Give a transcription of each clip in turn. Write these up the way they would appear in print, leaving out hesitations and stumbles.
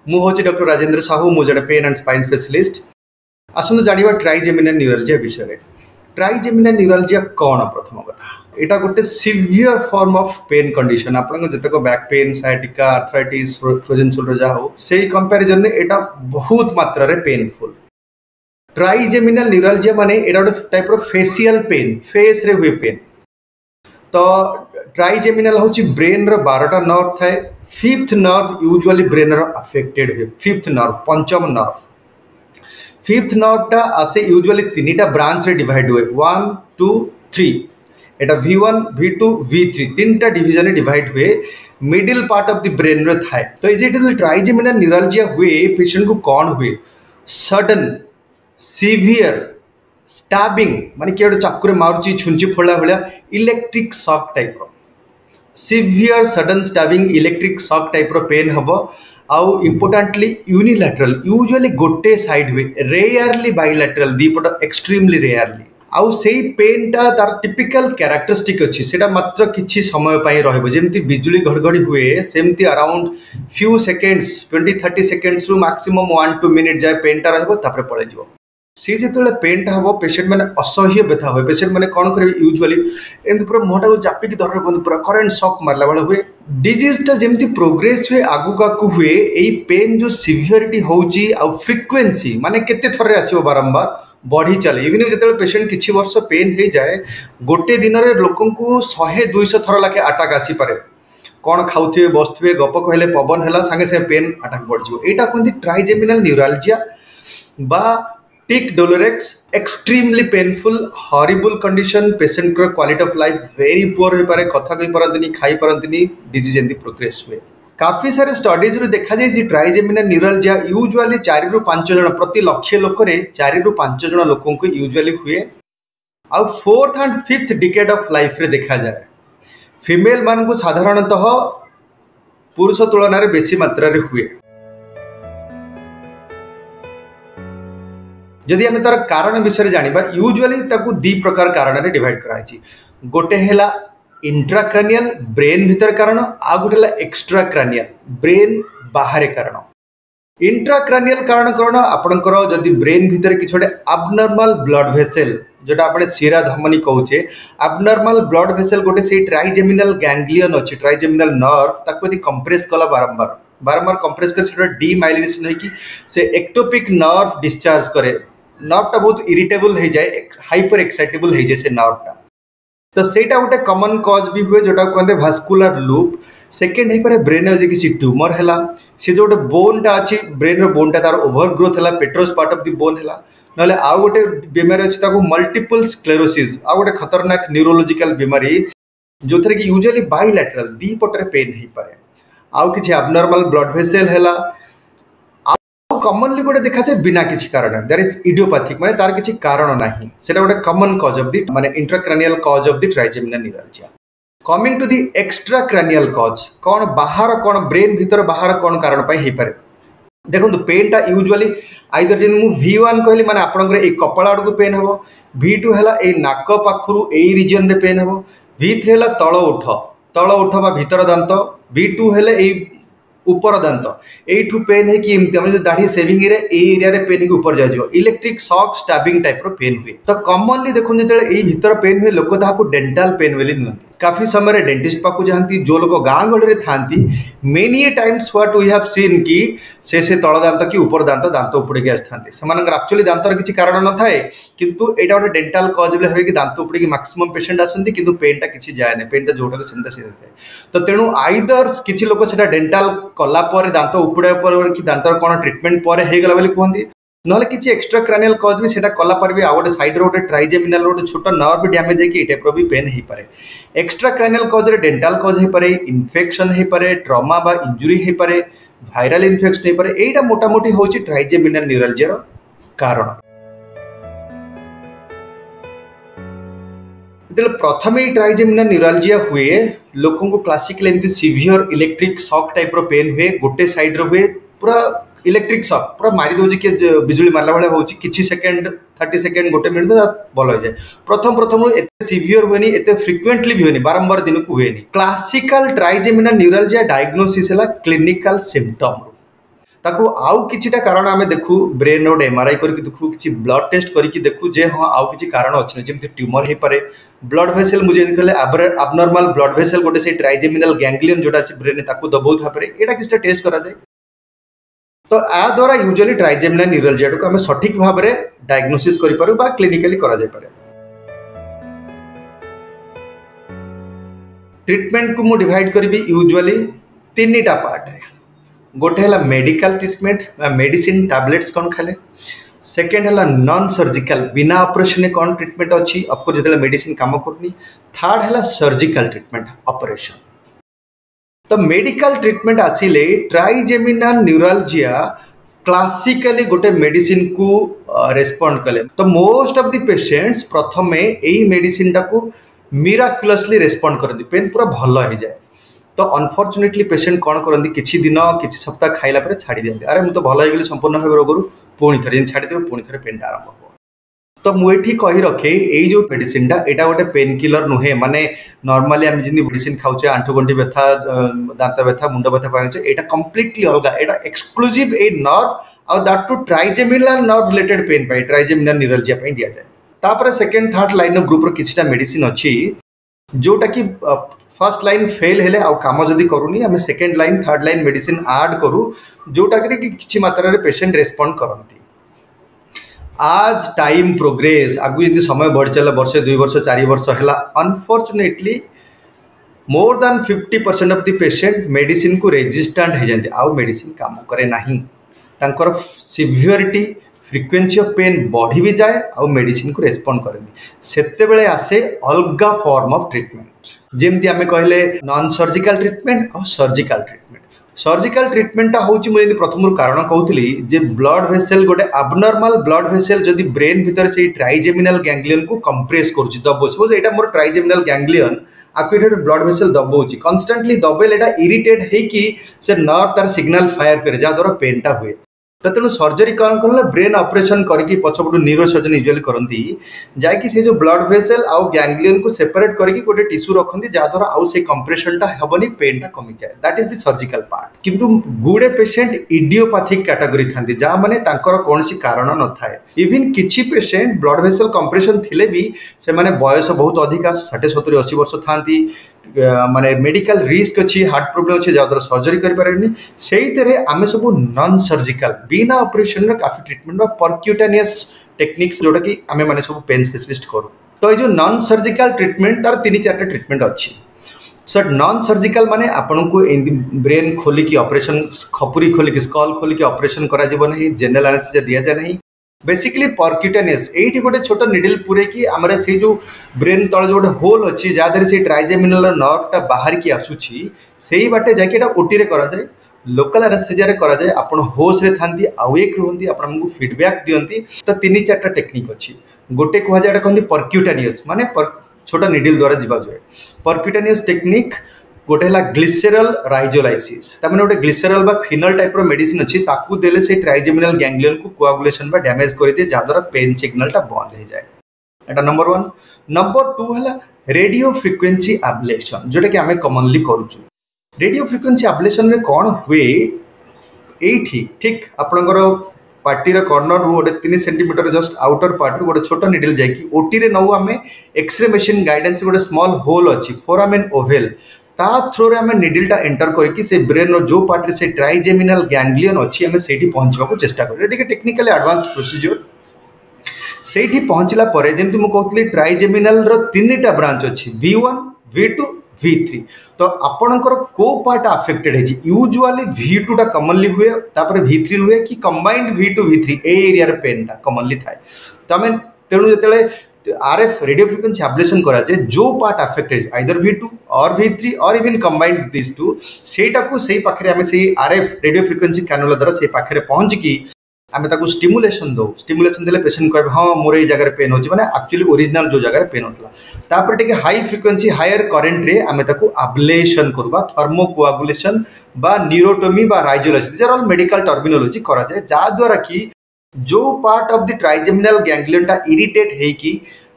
मु होची डॉक्टर राजेंद्र साहू, मु जड़े पेन एंड स्पाइन स्पेशलिस्ट। आसନ୍ତୁ जानिबा ट्राइजेमिनल न्यूरालजिया विषय रे। ट्राइजेमिनल न्यूरालजिया कौन? प्रथम कथा एटा गोटे severe form of pain condition. आपन जतक back pain, sciatica, arthritis, frozen shoulder जा हो सेही कंपैरिजन रे एटा बहुत मात्रा रे पेनफुल। ट्राइजेमिनल न्यूरालजिया माने एटा गोटे टाइप रो फेशियल पेन, फेस रे हुए पेन। तो ट्राइजेमिनल होची ब्रेन रो 12टा नर्व थाए। फिफ्थ नर्व यूजुअली ब्रेन रो अफेक्टेड हुए। फिफ्थ नर्व, पंचम नर्व, फिफ्थ नर्व टा आसे यूजुअली 3टा ब्रांच रे डिवाइड हुए, 1 2 3। एटा V1 V2 V3 3टा डिवीजन रे डिवाइड हुए। Middle part of the brain रे थाए। तो ये जेते ट्राइजेमिनल न्यूरालजिया हुए पेशेंट को कौन हुए? सडन सीवियर स्टैबिंग, माने कि चाकुरे मारुची छुंची फोड़ा भलिया इलेक्ट्रिक शॉक टाइप रो, severe sudden stabbing electric shock type रो पेन हबो। आउ इंपोर्टेंटली यूनिलैटरल, यूजुअली गोटे साइड हुए, रेयरली बाइलैटरल, दीपट एक्सट्रीमली रेयरली। आउ सेही पेन टा तार टिपिकल कैरेक्टरिस्टिक अछि, सेटा मात्र किछि समय पई रहबो। जेमति बिजुली घड़घड़ी हुए सेमति अराउंड फ्यू सेकेंड्स, 20-30 सेकेंड्स रु मैक्सिमम 1-2 मिनिट जाय पेन टा रहबो, तापर पळे जिवो। सी जेतले पेन टा हबो पेशेंट माने असह्य व्यथा होय। पेशेंट माने कोन करिवे? यूजुअली एंद पूरा मोटा को चापी की धरर बंद, पूरा करंट शॉक मारला वाला हुए। डिजीज टा जेमति प्रोग्रेस हुए, आगु काकु हुए, एई पेन जो सिवियरिटी होउची आ फ्रीक्वेंसी माने केते थरे आसीबो, बारंबार बढ़ी चले। इवन जेतले पेशेंट किछि वर्ष पेन हे जाए, गोटे दिन रे लोकन को 100-200 थर लाखे अटैक आसी पारे। कौन खाउथिबे, बसथिबे, गप कहले पवन हला संगे से पेन अटैक बढ़ जिवो। एटा कोनती ट्राइजेमिनल न्यूरालजिया बा tic douloureux. Extremely painful, horrible condition. Patient को quality of life very poor हो पारे, कथा कहि परंतनी, खाई परंतनी, डिजीज एंदी प्रोग्रेस हुए। काफी सारे स्टडीज रो देखा जाय जे ट्राइजेमिनल न्यूरालजिया यूजुअली 4 रु 5 जन प्रति लक्ष लोक रे 4 रु 5 जन लोकों को यूजुअली हुए। आ 4th and 5th decade of life रे देखा जाय। फीमेल मान को साधारणतः पुरुष तुलना रे बेसी मात्रा रे हुए। जदि आम तार कारण विषय जानिबा, यूजुअली ताकू 2 प्रकार कारण रे डिवाइड कराइछि। गोटे हेला इंट्राक्रैनियल, ब्रेन भीतर कारण, आ गोटे हेला एक्स्ट्राक्रैनियल, ब्रेन बाहर कारण। इंट्राक्रैनियल कारण कौन? आपनकर जदि ब्रेन भीतर किछ गोटे एब्नॉर्मल ब्लड वेसल, जोटा आपने शिरा धमनी कहूचे, एब्नॉर्मल ब्लड वेसल गोटे से ट्राइजेमिनल गैंग्लियन अछि, ट्राइजेमिनल नर्व, ताको यदि कंप्रेस कला बारंबार कंप्रेस कर सेटा डीमाइलिनेशन होई कि से एक्टोपिक नर्व डिस्चार्ज करे। नर्व टा बहुत इरिटेबल हो जाए, हाइपर एक्साइटेबल हो जाए से नर्व टा। तो सेटा गोटे कॉमन कॉज भी हुए, जोटा कहते भास्कुलर लूप। सेकेंड हो पारे ब्रेन में किसी ट्यूमर है, से जो गोटे बोन टा अच्छी ब्रेन रो बोन टा तार ओवर ग्रोथ है, Petros part of the bone है। ना आउ गोटे बीमारी अच्छी ताको मल्टीपल स्क्लेरोसिस, आ गोटे खतरनाक न्यूरोलॉजिकल बीमारी जो थे कि यूजुअली बाइलैटरल, दी पटरे पेन हो पाए। आउ किछि एब्नॉर्मल ब्लड वेसल है। कॉमनली गोटे देखा जाए बिना किसी कारण, दैट इज इडियोपैथिक, माने तार किसी कारण नाही, सेटा गोटे कॉमन कॉज ऑफ द माने intracranial cause of the trigeminal neuralgia. Coming to the extracranial cause, कौन बाहर, कौन ब्रेन भीतर बाहर कौन कारण पाई हो पारे? देखो पेन टा यूजुअली आइदर जे मु V1 कहली माने आपनकर ए कपाळ आडू पेन हबो, V2 हैला ए नाक पाखरु ए रीजन रे पेन हबो, V3 हैला तळ उठ बा भीतर दांत, V2 हैला ए ऊपर दांत, एठू पेन है कि एमती दाढ़ी सेविंग रे ए एरिया रे पेन के ऊपर जाइयो, इलेक्ट्रिक शॉक स्टैबिंग टाइप रो पेन हुए। तो कॉमनली देखो जेते ए भीतर पेन हुए, लोक ताको डेंटल पेन बोली नथि। काफी समय डेंटिस्ट पाकू जाती, जो लोग गाँ गहली थांती, many times what we have seen कि से तल दांत कि ऊपर दांत उपड़े आसता, एक्चुअली दांतर किसी कारण न थाए, किंतु एटा गोटे डेंटल कज भाई कि दांत उपड़े मैक्सिमम पेशेंट आसती, किंतु पेन टा किसी जाए, पेन टा जोटा से थाए। तो तेणु आइदर किसी लोग से डेंटल कला दांत उपड़ा पर कि दांतर कौन ट्रिटमेंट पर होगला बोली कहते, ना किसी एक्स्ट्रा क्रानियल कज भी सेटा कला पर भी आउटे साइड रोटे ट्राइजेमिनल रोटे छोट नर्व डैमेज है टाइप भी पेन हो पाए। एक्स्ट्रा क्रानियल कज रे डेंटल कज हो पाए, इन्फेक्शन हो पाए, ट्रमा बा इंजुरी हो पाए, वायरल इन्फेक्शन हो पाए। एटा मोटामोटी होची ट्राइजेमिनल न्यूरालजिया कारण। प्रथम ट्राइजेमिनल न्यूरालजिया हुए, लोकों को क्लासिकल एमती सीवियर इलेक्ट्रिक शॉक टाइप रो पेन हुए, गोटे साइड रो हुए, पूरा इलेक्ट्रिक शॉक पूरा मारी दौर कि बिजुली मारला भाई हो, किसी सेकेंड 30 सेकेंड गोटे मिनट भल हो जाए। प्रथम एते सीवियर हुए, एते फ्रिक्वेंटली भी हुए, बारंबार दिन को हुए। क्लासिकल ट्राइजेमिनल न्यूरालजिया डायग्नोसिस है क्लिनिकल सिम्पटम। ताको आउ किछिटा कारण आमे देखु ब्रेन रो एमआरआई करके देखु किछि ब्लड टेस्ट करके देखु जे हां आउ किछि कारण अछि जेमति ट्यूमर हे पारे ब्लड वेसल मुझे कहले abnormal ब्लड वेसल गोटे से ट्राइजेमिनल गैंग्लियन जोटा अछि ब्रेन ताको दबौ था पारे एटा किछटा टेस्ट करा जाय तो आ द्वारा यूजुअली ट्राइजेमिनल न्यूरलजिया को हम सठिक भाव में डायग्नोसिस करि पारु बा क्लिनिकली करा जाय पारे। ट्रीटमेंट को मु डिवाइड करबी यूजुअली तीनटा पार्ट रे। गोटे है मेडिकल ट्रीटमेंट मेडिसिन टैबलेट्स कौन खाले, सेकेंड है नॉन सर्जिकल बिना ऑपरेशन कौन ट्रीटमेंट अच्छी ऑफकोर्स जो मेडिसिन काम करनी, थर्ड है सर्जिकल ट्रीटमेंट ऑपरेशन। तो medical treatment आसिले trigeminal neuralgia classically गोटे मेडिसिन को रेस्पॉन्ड कले तो मोस्ट ऑफ द पेशेंट्स प्रथम यही मेडिसिन टाको मिराकुलसली रेस्पॉन्ड करती पेन पूरा भल हो जाए। तो अनफॉर्चुनेटली पेशेंट कौन करती किसी दिन किसी सप्ताह खाइला पर छाड़ी दिखाते अरे मुझे भल हो संपूर्ण भाव रोग पुणी थे छाड़देवे पुणी थे पेन आरंभ हो। तो मुझे कही रखे ये जो मेडिसिन यहाँ गोटे पेन किलर नुहे माने नॉर्मली आम जी मेडिसिन खाऊे आंठुगंठी व्यथा दांत व्यथा मुंड व्यथा पाए यहाँ कम्प्लीटली अलग यहाँ एक्सक्लूसिव ए नर्व आउ that to trigeminal nerve related pain पाई ट्राइजेमिनल न्यूरलजिया दि जाए। तापर सेकेंड थर्ड लाइन ग्रुप किसी मेडिसिन अच्छी जोटा कि फर्स्ट लाइन फेल हेले आउ काम जदि करूनी आम second line third line medicine add करू जोटा कि किसी मात्रा रे पेशेंट रेस्पॉन्ड करती। आज टाइम प्रोग्रेस आगु जब समय बढ़ी चला वर्षे 2 वर्ष 4 वर्ष है unfortunately more than 50% of the patient medicine को रेजिस्टेंट हो जाते आउ मेडिसिन काम करे नहीं तांकर सिवियरिटी फ्रिक्वेंसी ऑफ पेन बढ़ी भी जाए आउ मेडिसिन को रेस्पॉन्ड करेंगे सेते बेले आसे अलग फॉर्म ऑफ ट्रीटमेंट जेमती आमे कहले नॉन सर्जिकल ट्रीटमेंट और सर्जिकल ट्रीटमेंट। सर्जिकल ट्रीटमेंट होची मुझे प्रथम कारण कहूली जे ब्लड वेसेल गोटे अबनॉर्मल ब्लड वेसेल जदि ब्रेन भीतर से ट्राइजेमिनल गैंग्लियन को कंप्रेस करूची दबोची सपोज एटा मोर ट्राइजेमिनल गैंग्लियन आकु ब्लड वेसेल दबोची कन्स्टेंटली दबेले एटा इरिटेट हेकी से नर्व तार सिग्नल फायर करे जा द्वारा पेनटा हुए। तो तेणु सर्जरी कौन कल ब्रेन ऑपरेशन करके पछपटू न्यूरो सर्जन यूजुअली करती जाकि से जो ब्लड वेसेल आउ गैंग्लियन को सेपरेट करके गोटे टिश्यू रखती जहाद्वारा आउ से कंप्रेशनटा हेबनी पेनटा कमी जाए that is the surgical part. किंतु गुड़े पेशेंट इडियोपैथिक कैटेगरी थांती जहाँ माने तांकर कौनसी कारण न थाए इवन किछि पेशेंट ब्लड वेसेल कंप्रेशन थिले भी से माने बयस बहुत अधिका 60 70 80 वर्ष थांती माने मेडिकल रिस्क अच्छी हार्ट प्रोब्लेम अच्छे जहाद्वारा सर्जरी करें से आम सब नॉन सर्जिकल बिना ऑपरेशन काफी ट्रीटमेंट परक्यूटेनियस टेक्निक्स जोटा कि आम मैंने सब पेन स्पेशलिस्ट करूँ। तो ये जो नॉन सर्जिकल ट्रीटमेंट तार 3-4 ट्रीटमेंट अच्छी सर नॉन सर्जिकल माने आपन को ब्रेन खोलिकी ऑपरेशन खपुरी खोलिकी स्कल खोलिकी ऑपरेशन करा जनरल एनेस्थीसिया दिया जाए नहीं बेसिकली परक्यूटेनियस ये गोटे छोट निडल पूरे कि आम से जो ब्रेन तले जो गोटे होल अच्छी जहाँ से ट्राइजेमिनल नर्वटा बाहर की आसूची से बाटे जाकि ओटी रे करा जाए लोकल एनेस्थीसिया रे करा जाए आपण होश रे थांती आवेक रुहंती आपण हमको फीडबैक दियंती। तो 3-4टा टेक्निक अच्छी गोटे कह जाए कहते परक्यूटेनियस माने छोटा निडल द्वारा जीवा जाए परक्यूटेनियस टेक्निक गोटे है ग्लिसेरल राइजोलाइसिस तमें गोटे ग्लिसेरल बा फिनल टाइप मेडिसिन अच्छी ताकू देले से ट्राइजेमिनल गैंग्लियन को कोआगुलेशन बा डैमेज कर दिए जहाद्वारा पेन सिग्नलटा बंद हो जाए एटा नंबर 1। नंबर 2 है रेडियो फ्रिक्वेंसी एब्लेशन जोटा कि आम कॉमनली करूँ। रेडियो फ्रिक्वेंसी एब्लेशन रे कौन हुए ये ठीक आपणकर पार्टी कॉर्नर रू गोटे 3 सेंटीमीटर जस्ट आउटर पार्ट रू गोटे छोट निडल जाकि ओटी रे नौ आम एक्सरे मशीन गाइडेंस गोटे स्मॉल होल अच्छी फोरामेन ओवेल ता थ्रो रे आम निडलटा एंटर करके से ब्रेन जो पार्ट से ट्राइजेमिनल गैंग्लियन अच्छी आम से पहुँचवा को चेष्टा करें टेक्निकली एडवांस्ड प्रोसीजर से पहुँचला जमी मुझे कहती ट्राइजेमिनल 3टा ब्रांच अच्छी V1 V2 V3 तो आपणकर को पार्ट अफेक्टेड है यूजुअली V2 टा कॉमनली हुए तापर V3 हुए कि कंबाइंड V2 V3 ए एरिया रे पेन टा कॉमनली थाए। तो आम तेणु जो RF रेडियो फ्रिक्वेंसी एब्लेशन करा जाए जो पार्ट अफेक्टेड आइदर V2 और V3 और इवन कंबाइंड दिस टू सेटा को सही पाखरे आम से RF रेडियो फ्रिक्वेंसी कैनुला द्वारा से पाखरे पहुँचिकी आम ताको स्टिमुलेशन दो स्टिमुलेशन देले पेशेंट कहे हाँ मोर ये जगह पेन होची माने एक्चुअली ओरिजिनल जो जगह पेन होतला तापर टिके हाई फ्रिक्वेंसी हायर करंट रे आम ताको एब्लेशन करबा थर्मोकोआगुलेशन बा न्यूरोटोमी बा rhizolysis these are all medical terminology करा जाए जा द्वारा कि जो part of the trigeminal ganglion टा इरिटेट है कि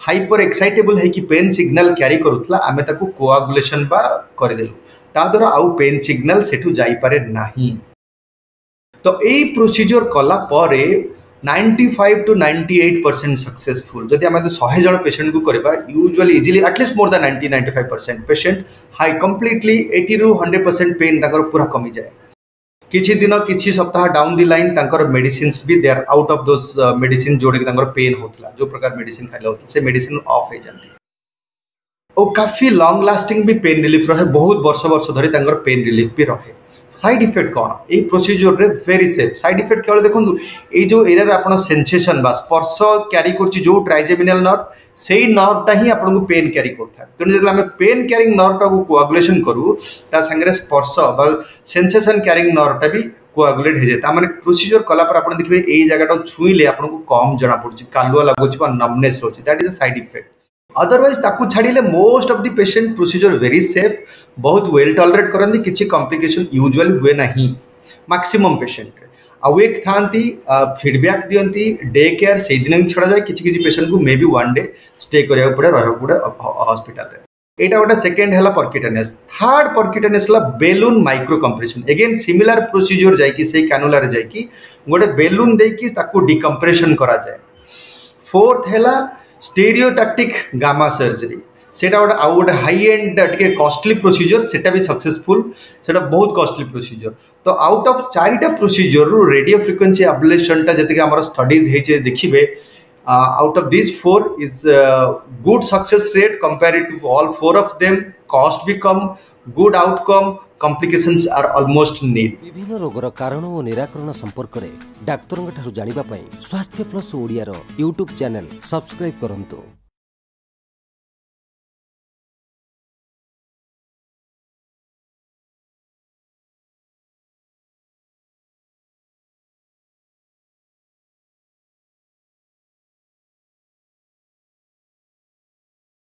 हाइपर एक्साइटेबल है कि पेन सिग्नल क्यारी करूतला आम ताको कोआगुलेशन बा कर देलु ता द्वारा आउ पेन सिग्नल सेठू जाई पारे नाही। तो यही प्रोसीजर कला परे 95 to 98% सक्सेसफुल जदि आम 100 जन पेशेंट को करवा usually easily at least more than 90-95% patient हाई कम्प्लीटली 80 to 100% पेन पूरा कमी जाए किछि दिन किछि सप्ताह डाउन दी लाइन तांकर मेडिसिन्स भी they are out of those medicine जोड़े कि तांकर पेन होतला जो प्रकार मेडिसिन खाइला होतला से मेडिसिन ऑफ हो जाती और काफी लॉन्ग लास्टिंग भी पेन रिलीफ रहे बहुत वर्ष वर्ष धरी तांकर पेन रिलीफ भी रहे साइड इफेक्ट कौन ये प्रोसीजर रे वेरी सेफ साइड इफेक्ट केवल देखो ये जो एरिया आपण सेंसेशन बा स्पर्श क्यारी करछि जो ट्राइजेमिनल नर्व सेही नर्वटा ही आपको पेन क्यारी करता है तेणु जो आम पेन क्यारिंग नर्वटा को कोआगुलेशन करूँ ता संगे स्पर्श बा सेंसेशन क्यारिंग नर्वटा भी कोआगुलेट हो जाए मैंने प्रोसीजर कलापर आप देखिए यही जगह छुईले आपको कम जना पड़ुछि कालुआ लगुच नमनेस होछि that is a side effect otherwise ताकू छाड़िले most of the patient procedure very safe बहुत वेल टॉलरेट करंदी किछि कॉम्प्लिकेशन यूजुअली हुए नहीं मैक्सिमम पेशेंट अवेक थांती फीडबैक दियंती डे केयर से दिन ही छड़ा जाए किछि किछि पेशेंट को may be one day stay करिया पड़े रहबा पड़े हॉस्पिटल रे एटा गोटे सेकंड हला परक्यूटेनियस थर्ड परक्यूटेनियस ला balloon micro compression again similar procedure जाई कि से कैनुला रे जाई कि गोटे बेलून दे कि ताकू डिकम्प्रेशन करा जाए फोर्थ हला स्टेरियोटैक्टिक गामा सर्जरी सेटा गोटे आउ गोटे हाई एंड टे कॉस्टली प्रोसीजर सेटा भी सक्सेसफुल सेटा बहुत कॉस्टली प्रोसीजर तो आउट ऑफ चारिटा प्रोसीजर रेडियो फ्रिक्वेंसी एब्लेशन टा जति हमर स्टडीज हेचे देखिबे out of this 4 is good success rate comparative to all 4 of them cost भी कम good outcome complications are almost nil विभिन्न रोगर कारण और निराकरण संपर्क में डाक्तरों ठारू जानिबा पई स्वास्थ्य प्लस ओडिया रो यूट्यूब चैनल सब्सक्राइब करंतु।